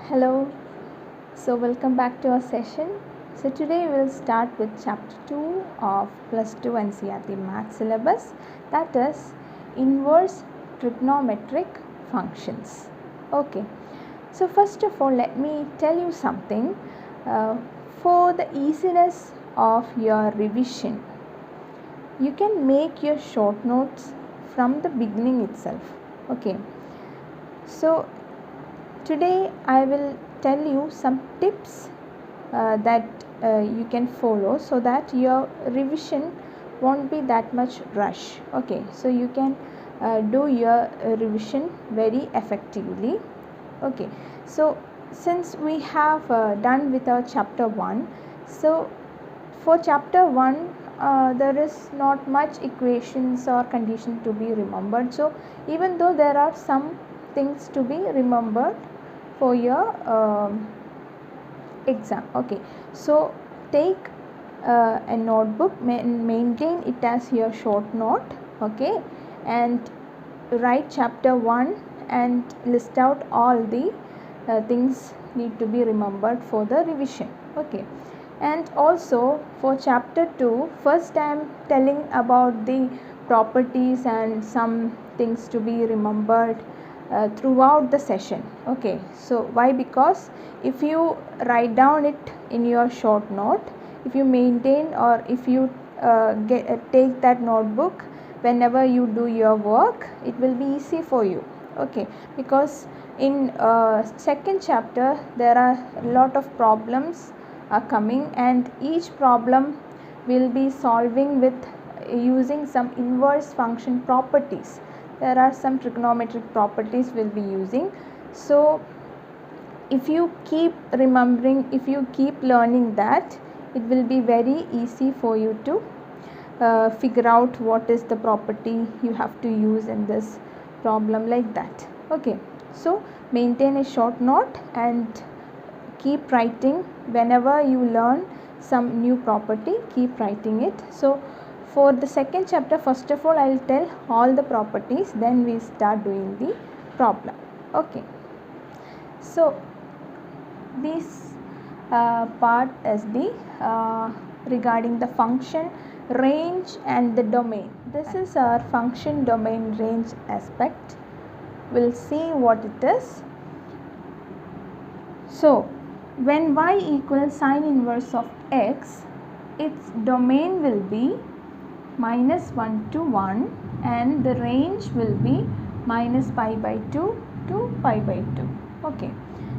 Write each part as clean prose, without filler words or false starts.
Hello, so welcome back to our session. So today we'll start with chapter 2 of plus 2 NCERT Maths syllabus, that is inverse trigonometric functions. Okay, so first of all let me tell you something. For the easiness of your revision, you can make your short notes from the beginning itself. Okay, so today I will tell you some tips that you can follow so that your revision won't be that much rush. Okay, so you can do your revision very effectively. Okay, so since we have done with our chapter 1, so for chapter 1 there is not much equations or condition to be remembered. So even though there are some things to be remembered for your exam. Okay, so take a notebook, maintain it as your short note. Okay, and write chapter 1 and list out all the things need to be remembered for the revision. Okay, and also for chapter 2, first I am telling about the properties and some things to be remembered throughout the session. Okay, so why? Because if you write down it in your short note, if you maintain or if you take that notebook whenever you do your work, it will be easy for you. Okay, because in second chapter there are a lot of problems are coming, and each problem will be solving with using some inverse function properties. There are some trigonometric properties we'll be using. So if you keep remembering, if you keep learning that, it will be very easy for you to figure out what is the property you have to use in this problem, like that. Okay, so maintain a short note and keep writing whenever you learn some new property, keep writing it. So for the second chapter, first of all I will tell all the properties, then we start doing the problem. Okay, so this part is the regarding the function, range and the domain. This is our function, domain, range aspect. We'll see what it is. So when y equals sine inverse of x, its domain will be minus 1 to 1 and the range will be minus pi by 2 to pi by 2. Okay,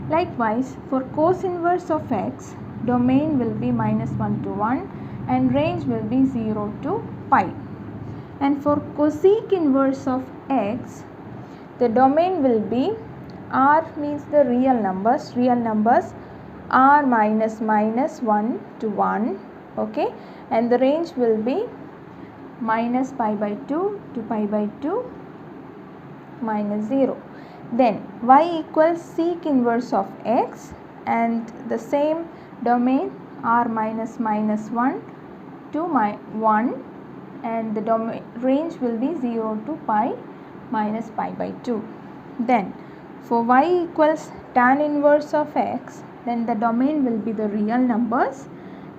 likewise for cos inverse of x, domain will be minus 1 to 1 and range will be 0 to pi. And for cosec inverse of x, the domain will be r, means the real numbers r minus 1 to 1. Okay, and the range will be minus pi by 2 to pi by 2 minus 0. Then y equals sec inverse of x and the same domain r minus 1 to 1 and the domain range will be 0 to pi minus pi by 2. Then for y equals tan inverse of x, then the domain will be the real numbers,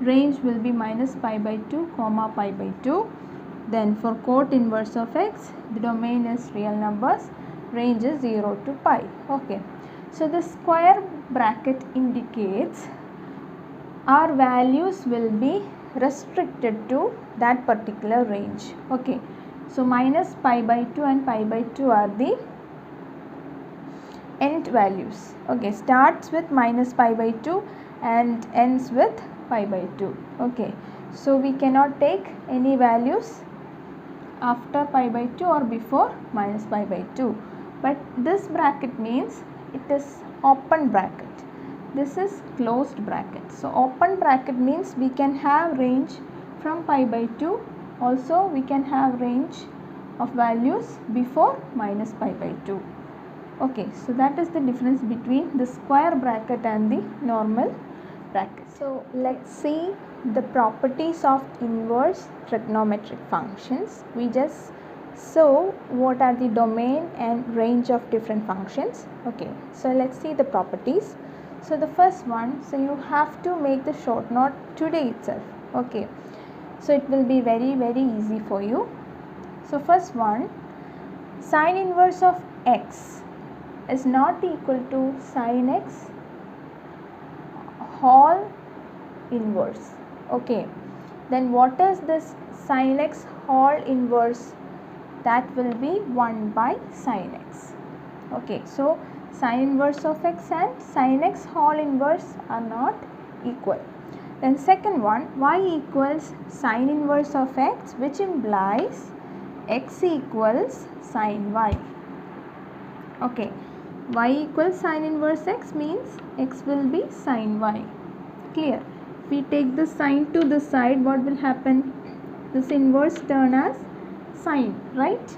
range will be minus pi by 2 comma pi by 2. Then for cot inverse of x, the domain is real numbers, range is 0 to pi. Okay, so the square bracket indicates our values will be restricted to that particular range. Okay, so minus pi by 2 and pi by 2 are the end values. Okay, starts with minus pi by 2 and ends with pi by 2. Okay, so we cannot take any values after pi by 2 or before minus pi by 2, but this bracket means it is open bracket, this is closed bracket. So open bracket means we can have range from pi by 2, also we can have range of values before minus pi by 2. Okay, so that is the difference between the square bracket and the normal bracket. So let's see the properties of inverse trigonometric functions. We just saw what are the domain and range of different functions. Okay, so let's see the properties. So the first one, so you have to make the short note today itself. Okay, so it will be very easy for you. So first one, sine inverse of x is not equal to sin x whole inverse. Okay, then what is this sin x whole inverse? That will be 1 by sin x. Okay, so sin inverse of x and sin x whole inverse are not equal. Then second one, y equals sin inverse of x, which implies x equals sin y. Okay, y equals sin inverse x means x will be sin y. Clear? If we take the sine to the side, what will happen? This inverse turn as sine, right?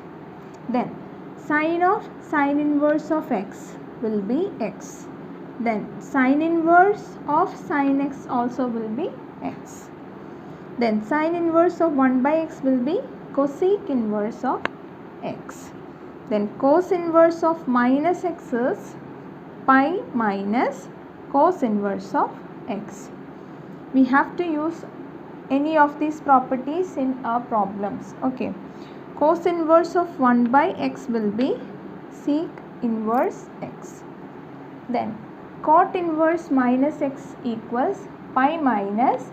Then sine of sin inverse of x will be x. Then sine inverse of sin x also will be x. Then sine inverse of 1 by x will be cosec inverse of x. Then cos inverse of minus x is pi minus cos inverse of x. We have to use any of these properties in our problems. Okay, cos inverse of 1 by x will be sec inverse x. Then cot inverse minus x equals pi minus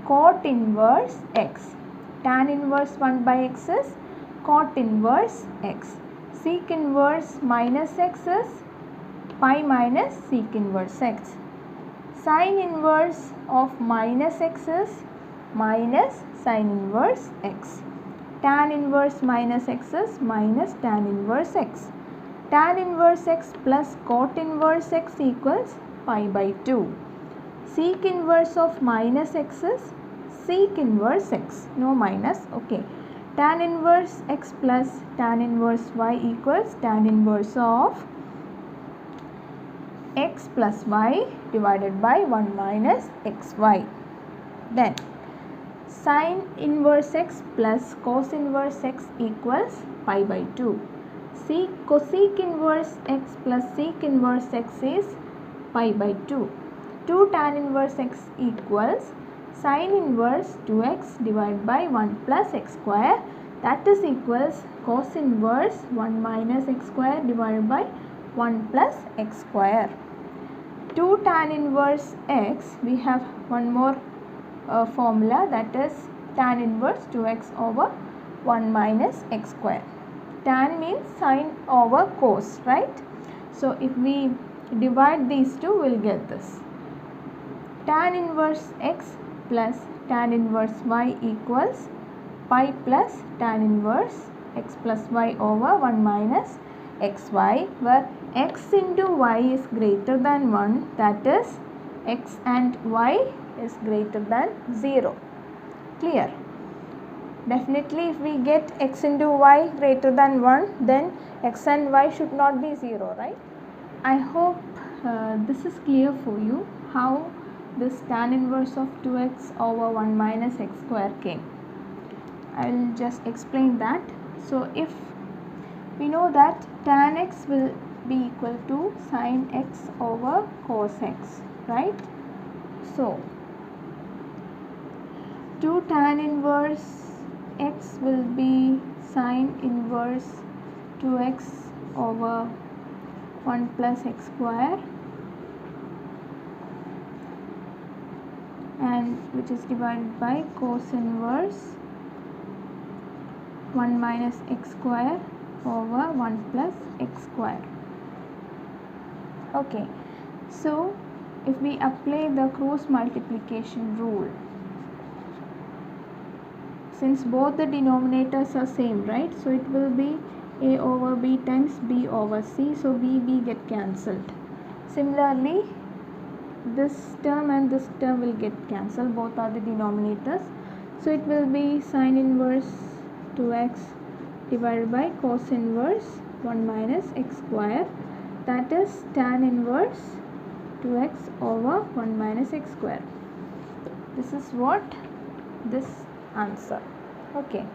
cot inverse x. Tan inverse 1 by x is cot inverse x. Sec inverse minus x is pi minus sec inverse x. Sin inverse of minus x is minus sin inverse x. Tan inverse minus x is minus tan inverse x. Tan inverse x plus cot inverse x equals pi by 2. Sec inverse of minus x is sec inverse x, no minus. Okay, tan inverse x plus tan inverse y equals tan inverse of x plus y divided by 1 minus xy. Then sin inverse x plus cos inverse x equals pi by 2. Cosec inverse x plus sec inverse x is pi by 2. 2 tan inverse x equals sin inverse 2x divided by 1 plus x square, that is equals cos inverse 1 minus x square divided by 1 plus x square. 2 tan inverse x, we have one more formula, that is tan inverse 2x over 1 minus x square. Tan means sine over cos, right? So if we divide these two, we will get this. Tan inverse x plus tan inverse y equals pi plus tan inverse x plus y over 1 minus xy, where x into y is greater than 1, that is x and y is greater than 0. Clear? Definitely if we get x into y greater than 1, then x and y should not be 0, right? I hope this is clear for you, how this tan inverse of 2x over 1 minus x square came. I will just explain that. So if we know that tan x will be equal to sin x over cos x, right? So 2 tan inverse x will be sin inverse 2x over 1 plus x square, and which is divided by cos inverse 1 minus x square over 1 plus x square. Okay, so if we apply the cross multiplication rule, since both the denominators are same, right? So it will be a over b times b over c, so b get cancelled. Similarly, this term and this term will get cancelled, both are the denominators. So it will be sin inverse 2x divided by cos inverse 1 minus x square, that is tan inverse 2x over 1 minus x square. This is what this answer. Okay.